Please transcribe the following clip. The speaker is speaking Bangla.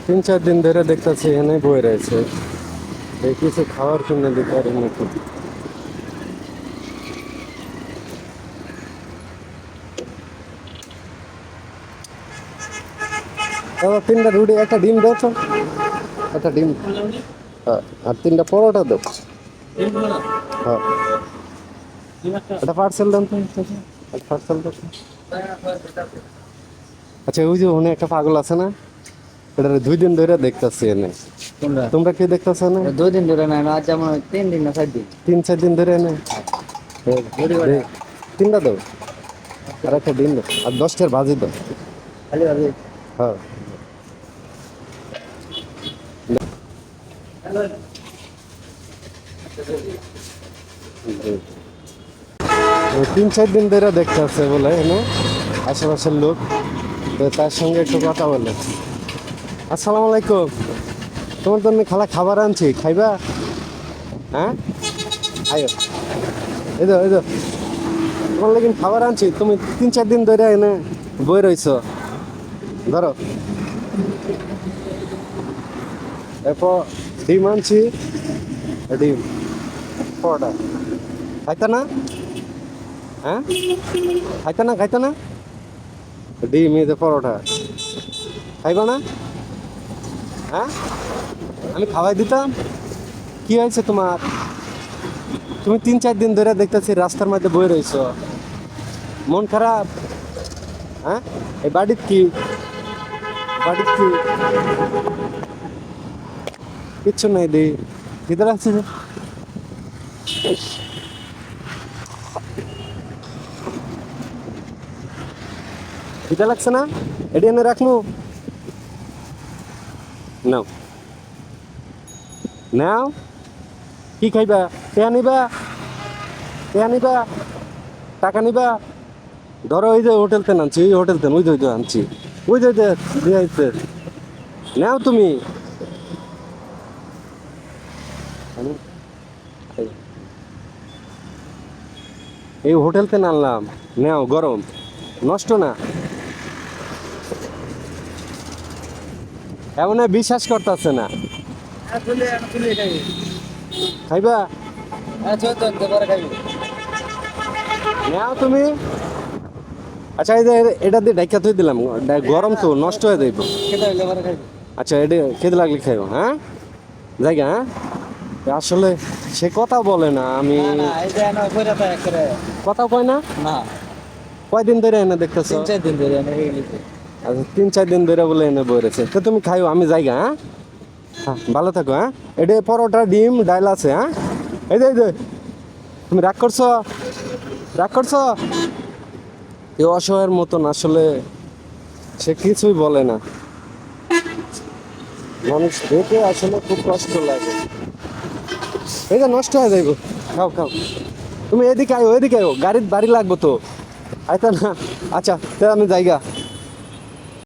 3-4 দিন ধরে দেখতেছি এনে বয়ে রয়েছে। এই কিছু খাবার কিনে দিতে পারি নাকি। দাদা 3টা রুটি একটা ডিম দাও তো, একটা ডিম। হ্যাঁ, আর 3টা পরোটা দাও। হ্যাঁ, একটা পার্সেল দেন তো, একটা পার্সেল দাও। আচ্ছা, ওই যে ওখানে একটা পাগল আছে না, এটা 2 দিন ধরে দেখতেছি এনে। তোমরা কি দেখতেছো না? 2 দিন ধরে না, আজ যেমন 3 দিন না 4 দিন। 3-4 দিন ধরে এনে। দে, 3টা দাও আর একটা ডিম দাও আর 10টার ভাজি দাও। খালি ভাবে হ্যাঁ, 3-4 দিন ধরে দেখতেছে বলে এনে আশেপাশের লোক, তো তার সঙ্গে একটু কথা বলে। আসসালামু আলাইকুম, তোমার জন্য খালা খাবার আনছি, খাইবা? হ্যাঁ, আয়ো, এই তো এই তো, তোমার লেকিন খাবার আনছি, তুমি 3-4 দিন ধরে এনে বই রইছ। ধরো, এরপর ডিম আনছি, ডিম পরোটা খাইতা না? হ্যাঁ, খাইতা না, খাইতা না? ডিম এই যে পরোটা খাইবা না? হ্যাঁ, আমি খাওয়াই দিতাম। কি হয়েছে তোমার? তুমি 3-4 দিন ধরে দেখতেছি রাস্তার মধ্যে বয়ে রইছ, মন খারাপ? হ্যাঁ, এই বাড়ির কি, বাড়ির কি কিচ্ছু নেই দি, ভিতরে আছে যে। খিদে লাগছে না? এটি এনে রাখবো, নাও নাও। কি খাইবা? পেয়া নিবা? পেয়া নিবা? টাকা নিবা? ধরো, ওই যে হোটেলতে আনছি, ওই হোটেলতে ওই যে আনছি, ওই যে দিয়ে আইছে, নাও তুমি। এই হোটেলতে আনলাম, নাও, গরম, নষ্ট না। এমন বিশ্বাস করতেছে না। খাইবা? নাও তুমি। আচ্ছা, এই যে এটা দিয়ে ঢাকা থই দিলাম, গরম তো নষ্ট হয়ে যাইব। আচ্ছা, এটা খেতে লাগলে খাইব। হ্যাঁ, জায়গা, হ্যাঁ, আসলে সে কথা বলে না, আমি কথা কয় না। না, কয়দিন ধরে এনে দেখতেছো? 3-4 দিন ধরে আচ্ছা, 3-4 দিন ধরে বলে এনে বইরেছে, তো তুমি খাইও, আমি জায়গা। হ্যাঁ, হ্যাঁ, ভালো থাকো। হ্যাঁ, এটা পরোটা ডিম ডাল আছে। হ্যাঁ, এই যে তুমি রাগ করছো, রাগ করছো? এ অসহায়ের মতন, আসলে সে কিছুই বলে না। মানুষ দেখে আসলে খুব কষ্ট লাগে। এই যে নষ্ট হয়ে যাইব, খাও খাও। তুমি এদিকে আয়ো, এদিকে আয়ো, গাড়ির বাড়ি লাগবো তো, আইতা না? আচ্ছা, তাহলে আমি জায়গা।